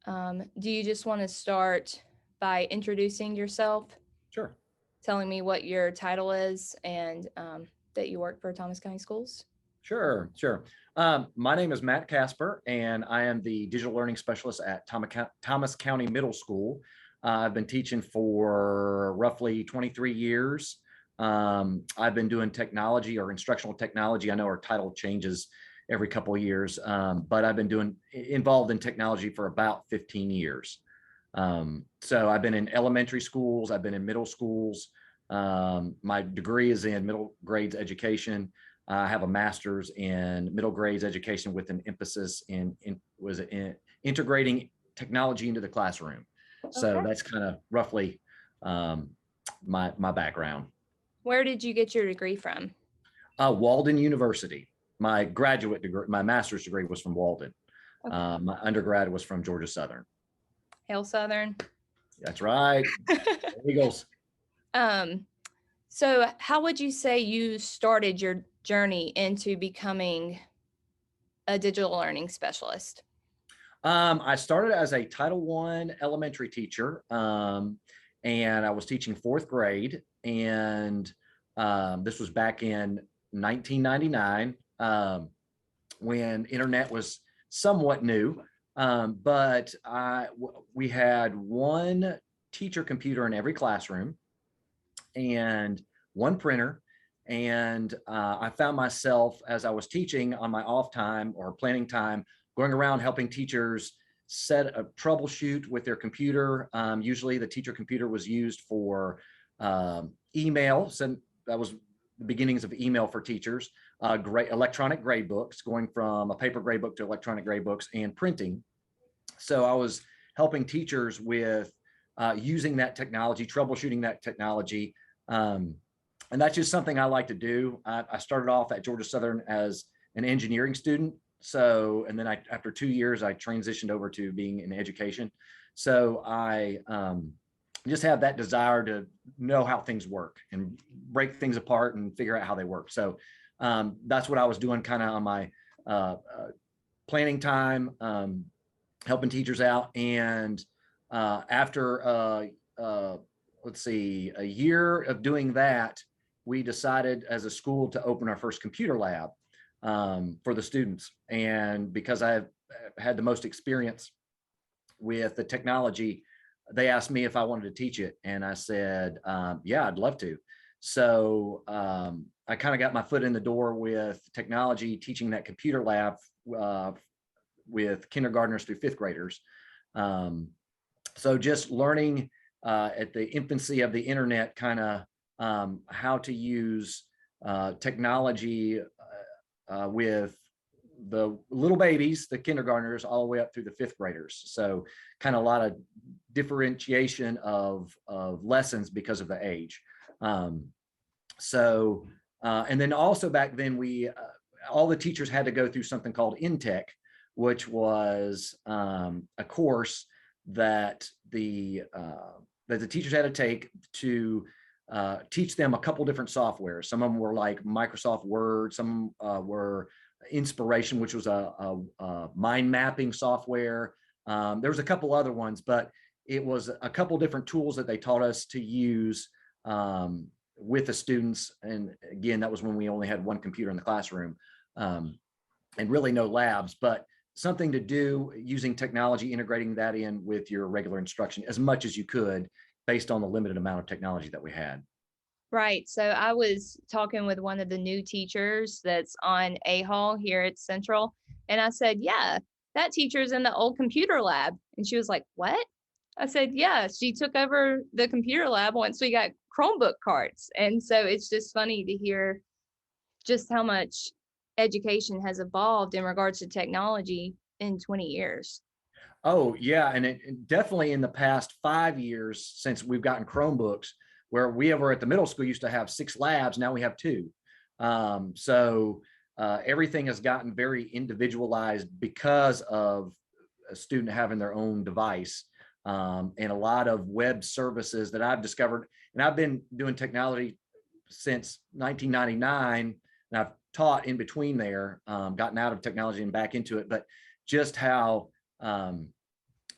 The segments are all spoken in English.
Do you just want to start by introducing yourself, Sure. telling me what your title is, and that you work for Thomas County Schools? Sure. My name is Matt Casper, and I am the digital learning specialist at Thomas County Middle School. I've been teaching for roughly 23 years. I've been doing technology or instructional technology. I know our title changes every couple of years, but I've been involved in technology for about 15 years. So I've been in elementary schools, I've been in middle schools. My degree is in middle grades education. I have a master's in middle grades education with an emphasis in integrating technology into the classroom. So Okay. that's kind of roughly my background. Where did you get your degree from? Walden University. My graduate degree, my master's degree was from Walden. Okay. My undergrad was from Georgia Southern. Hail Southern. That's right. Eagles. um, so how would you say you started your journey into becoming a digital learning specialist? I started as a Title I elementary teacher, and I was teaching fourth grade. And this was back in 1999, when internet was somewhat new. But we had one teacher computer in every classroom and one printer. And I found myself, as I was teaching on my off time or planning time, going around helping teachers set a troubleshoot with their computer. Usually the teacher computer was used for email. So that was the beginnings of email for teachers, electronic grade books, going from a paper grade book to electronic grade books, and printing. So I was helping teachers with using that technology, troubleshooting that technology. And that's just something I like to do. I started off at Georgia Southern as an engineering student. So, and then after 2 years, I transitioned over to being in education. So I just have that desire to know how things work and break things apart and figure out how they work. So that's what I was doing kind of on my planning time, helping teachers out. And after, let's see, a year of doing that, we decided as a school to open our first computer lab for the students. And because I've had the most experience with the technology, they asked me if I wanted to teach it. And I said, yeah, I'd love to. So I kind of got my foot in the door with technology, teaching that computer lab with kindergartners through fifth graders. So just learning at the infancy of the internet, kind of how to use technology with the little babies, the kindergartners, all the way up through the fifth graders. So kind of a lot of differentiation of lessons because of the age. And then also back then all the teachers had to go through something called Intech, which was a course that the teachers had to take to teach them a couple different softwares. Some of them were like Microsoft Word, some were Inspiration, which was a mind mapping software. There was a couple other ones, but it was a couple different tools that they taught us to use with the students. And again, that was when we only had one computer in the classroom and really no labs, but something to do using technology, integrating that in with your regular instruction as much as you could based on the limited amount of technology that we had. Right. So I was talking with one of the new teachers that's on A Hall here at Central. And I said, yeah, that teacher's in the old computer lab. And she was like, what? I said, yeah, she took over the computer lab once we got Chromebook carts. And so it's just funny to hear just how much education has evolved in regards to technology in 20 years. Oh yeah, and definitely in the past 5 years since we've gotten Chromebooks, where we ever at the middle school used to have 6 labs, now we have 2. So everything has gotten very individualized because of a student having their own device, and a lot of web services that I've discovered. And I've been doing technology since 1999, and I've taught in between there, gotten out of technology and back into it, but just how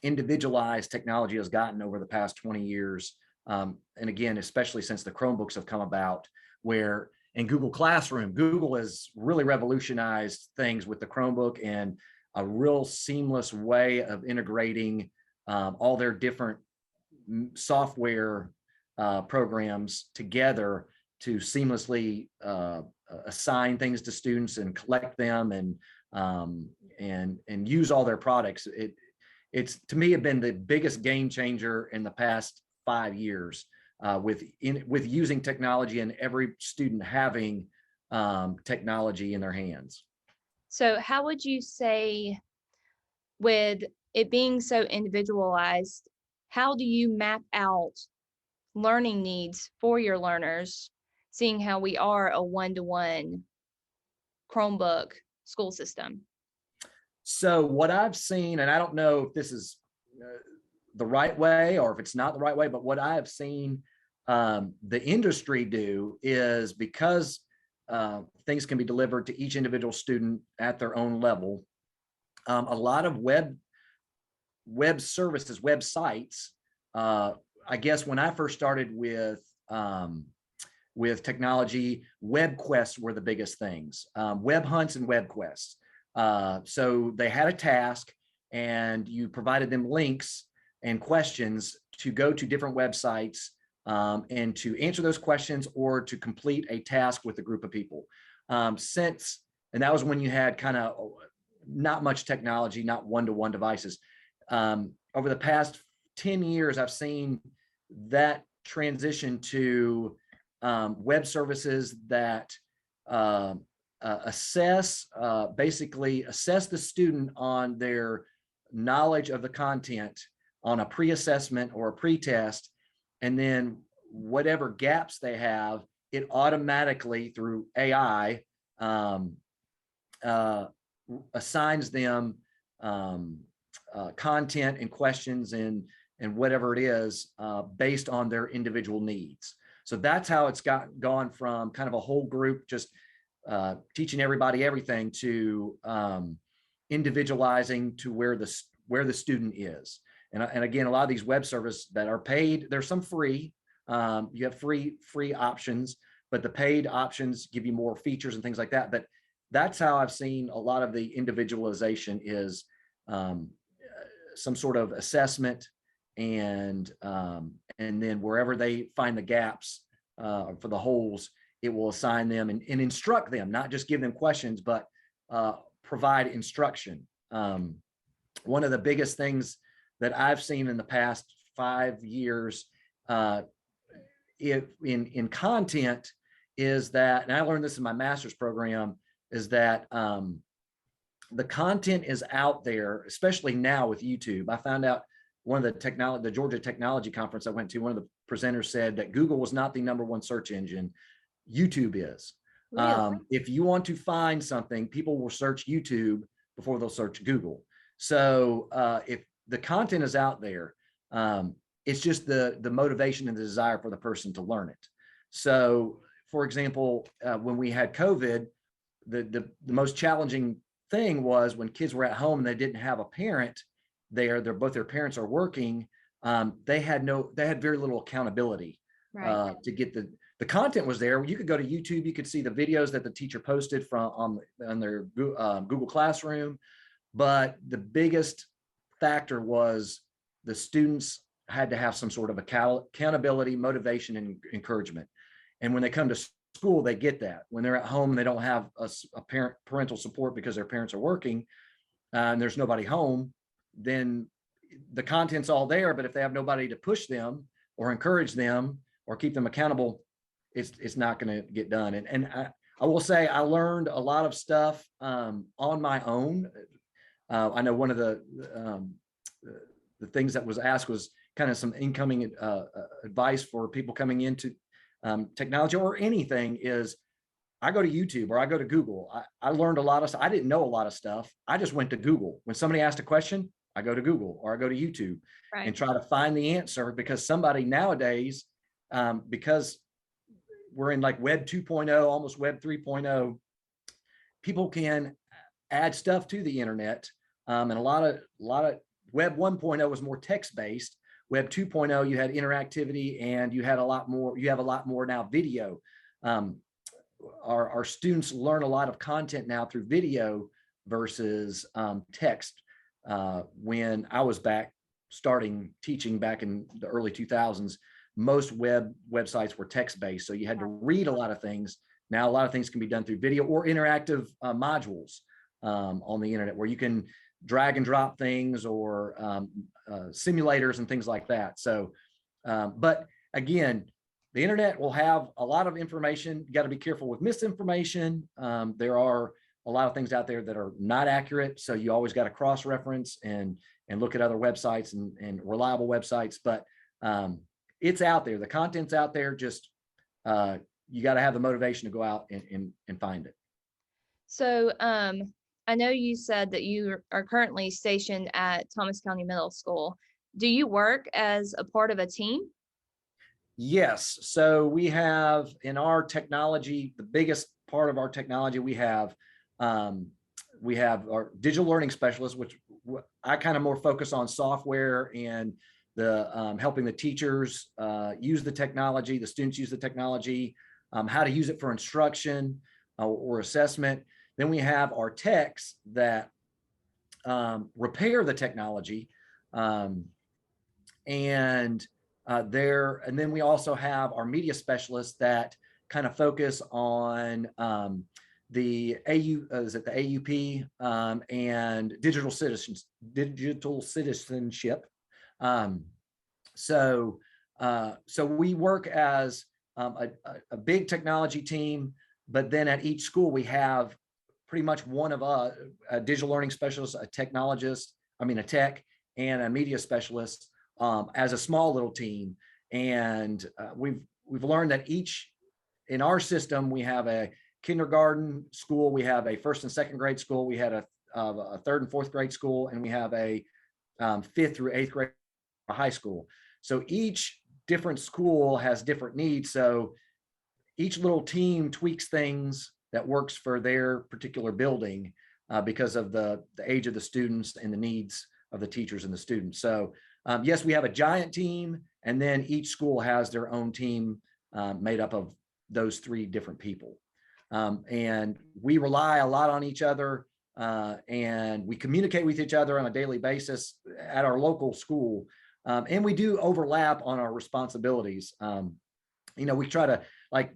individualized technology has gotten over the past 20 years. And again, especially since the Chromebooks have come about, where in Google Classroom, Google has really revolutionized things with the Chromebook and a real seamless way of integrating all their different software programs together to seamlessly assign things to students and collect them and use all their products. It's to me have been the biggest game changer in the past 5 years with using technology and every student having technology in their hands. So how would you say, with it being so individualized, how do you map out learning needs for your learners, seeing how we are a one-to-one Chromebook school system? So what I've seen, and I don't know if this is the right way or if it's not the right way, but what I have seen the industry do is, because things can be delivered to each individual student at their own level, a lot of web services, websites, I guess when I first started with technology, web quests were the biggest things, web hunts and web quests. So they had a task and you provided them links and questions to go to different websites and to answer those questions or to complete a task with a group of people. And that was when you had kind of not much technology, not one-to-one devices. Over the past 10 years, I've seen that transition to web services that basically assess the student on their knowledge of the content on a pre-assessment or a pre-test, and then whatever gaps they have, it automatically through AI assigns them content and questions and whatever it is based on their individual needs. So that's how it's gone from kind of a whole group just teaching everybody everything to individualizing to where the student is. And again, a lot of these web services that are paid, there's some free. You have free options, but the paid options give you more features and things like that. But that's how I've seen a lot of the individualization is some sort of assessment, and then wherever they find the gaps for the holes, it will assign them and instruct them, not just give them questions, but provide instruction. One of the biggest things that I've seen in the past 5 years in content is that, and I learned this in my master's program, is that the content is out there, especially now with YouTube. I found out one of the Georgia Technology Conference I went to, one of the presenters said that Google was not the #1 search engine. YouTube is. Really? If you want to find something, people will search YouTube before they'll search Google. So if the content is out there, it's just the motivation and the desire for the person to learn it. So for example, when we had COVID, the most challenging thing was when kids were at home and they didn't have a parent there, both their parents are working, they had very little accountability. Right. To get the content was there. You could go to YouTube, you could see the videos that the teacher posted on their Google Classroom, but the biggest factor was the students had to have some sort of accountability, motivation, and encouragement. And when they come to school, they get that. When they're at home, they don't have a parental support because their parents are working and there's nobody home, then the content's all there, but if they have nobody to push them or encourage them or keep them accountable, it's not going to get done. And I will say I learned a lot of stuff on my own. I know one of the things that was asked was kind of some incoming advice for people coming into technology or anything is, I go to YouTube or I go to Google. I learned a lot of stuff. I didn't know a lot of stuff. I just went to Google. When somebody asked a question, I go to Google or I go to YouTube. Right. And try to find the answer, because somebody nowadays, because we're in like Web 2.0, almost Web 3.0, people can add stuff to the internet. And a lot of Web 1.0 was more text-based. Web 2.0, you had interactivity, and you have a lot more now video. Our students learn a lot of content now through video versus text. When I was starting teaching back in the early 2000s, most websites were text-based, so you had to read a lot of things. Now a lot of things can be done through video or interactive modules on the internet, where you can drag and drop things, or simulators and things like that. So, but again, the internet will have a lot of information. You got to be careful with misinformation. There are a lot of things out there that are not accurate, so you always got to cross-reference and look at other websites and reliable websites. But it's out there. The content's out there. Just you got to have the motivation to go out and find it. So I know you said that you are currently stationed at Thomas County Middle School. Do you work as a part of a team? Yes. So we have in our technology, the biggest part of our technology, we have our digital learning specialists, which I kind of more focus on software and the helping the teachers use the technology, the students use the technology, how to use it for instruction or assessment. Then we have our techs that repair the technology, and then we also have our media specialists that kind of focus on the AUP and digital citizenship. So we work as a big technology team, but then at each school we have pretty much one of us, a digital learning specialist, a tech, and a media specialist as a small little team. And we've learned that in our system, we have a kindergarten school, we have a first and second grade school, we had a third and fourth grade school, and we have a fifth through eighth grade high school. So each different school has different needs. So each little team tweaks things that works for their particular building because of the age of the students and the needs of the teachers and the students. So yes, we have a giant team, and then each school has their own team made up of those three different people. And we rely a lot on each other, and we communicate with each other on a daily basis at our local school. And we do overlap on our responsibilities. We try to,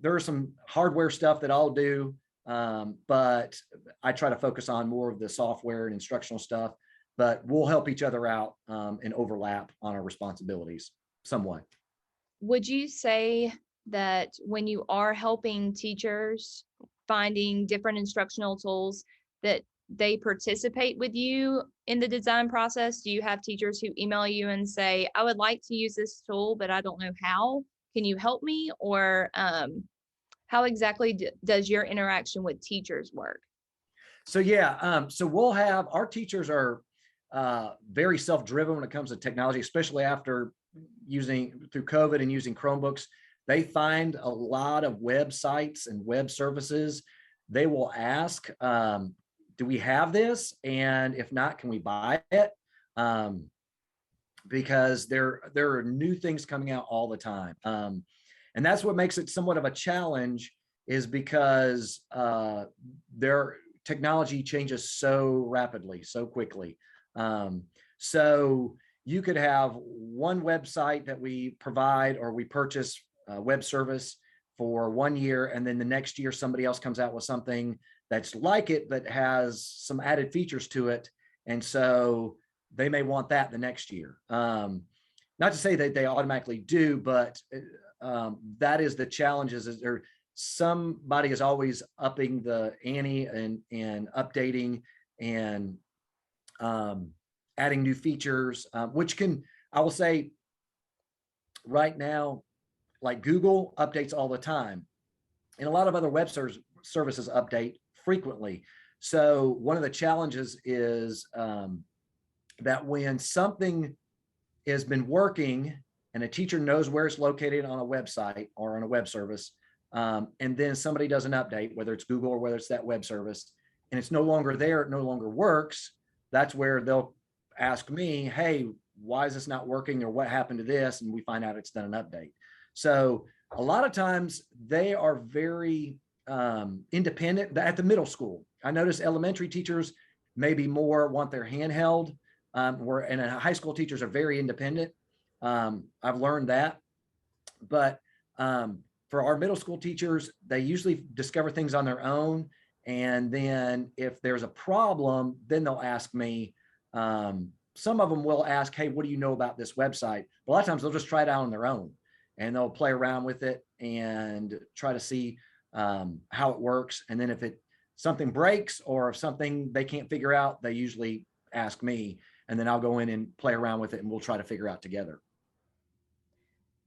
there's some hardware stuff that I'll do, but I try to focus on more of the software and instructional stuff, but we'll help each other out and overlap on our responsibilities somewhat. Would you say that when you are helping teachers finding different instructional tools, that they participate with you in the design process? Do you have teachers who email you and say, I would like to use this tool, but I don't know how? Can you help me? Or how exactly does your interaction with teachers work? So yeah, so we'll have, our teachers are very self-driven when it comes to technology, especially after through COVID and using Chromebooks. They find a lot of websites and web services. They will ask, do we have this? And if not, can we buy it? Because there are new things coming out all the time. And that's what makes it somewhat of a challenge, is because their technology changes so rapidly, so quickly. So you could have one website that we provide or we purchase a web service for 1 year, and then the next year somebody else comes out with something that's like it but has some added features to it, and so they may want that the next year. Not to say that they automatically do, but that is the challenge, is there somebody is always upping the ante and updating and adding new features, which can, I will say right now, like Google updates all the time, and a lot of other web services update frequently. So one of the challenges is that when something has been working and a teacher knows where it's located on a website or on a web service, and then somebody does an update, whether it's Google or whether it's that web service, and it's no longer there, it no longer works, that's where they'll ask me, hey, why is this not working, or what happened to this? And we find out it's done an update. So a lot of times they are very independent. At the middle school, I notice elementary teachers maybe more want their handheld, and high school teachers are very independent. I've learned that. But for our middle school teachers, they usually discover things on their own. And then if there's a problem, then they'll ask me. Some of them will ask, hey, what do you know about this website? But a lot of times they'll just try it out on their own, and they'll play around with it and try to see how it works. And then if something breaks, or if something they can't figure out, they usually ask me, and then I'll go in and play around with it, and we'll try to figure out together.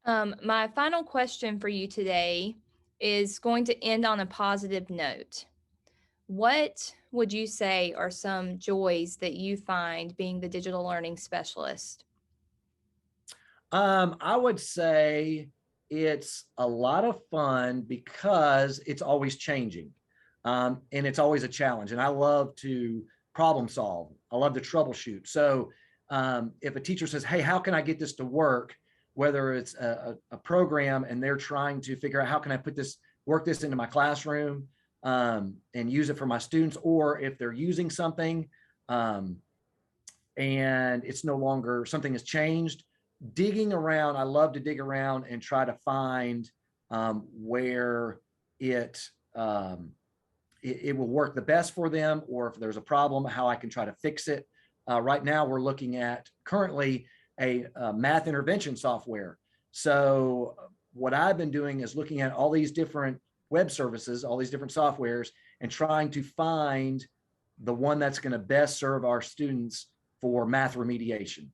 My final question for you today is going to end on a positive note. What would you say are some joys that you find being the digital learning specialist? I would say it's a lot of fun because it's always changing, and it's always a challenge. And I love to problem solve. I love to troubleshoot. So if a teacher says, hey, how can I get this to work? Whether it's a program and they're trying to figure out how can I work this into my classroom and use it for my students, or if they're using something and it's no longer, something has changed, digging around. I love to dig around and try to find where it will work the best for them, or if there's a problem, how I can try to fix it. Right now, we're looking at currently a math intervention software. So what I've been doing is looking at all these different web services, all these different softwares, and trying to find the one that's going to best serve our students for math remediation.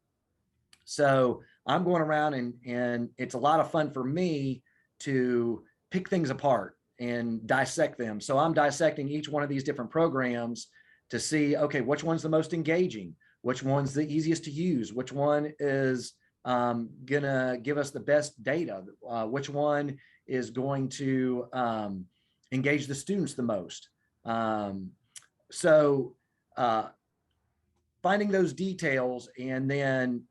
So I'm going around and it's a lot of fun for me to pick things apart and dissect them. So I'm dissecting each one of these different programs to see, okay, which one's the most engaging? Which one's the easiest to use? Which one is gonna give us the best data? Which one is going to engage the students the most? So finding those details and then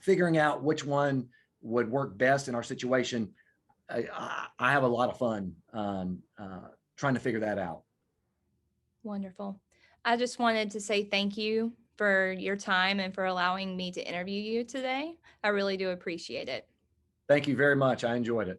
figuring out which one would work best in our situation. I have a lot of fun trying to figure that out. Wonderful. I just wanted to say thank you for your time and for allowing me to interview you today. I really do appreciate it. Thank you very much. I enjoyed it.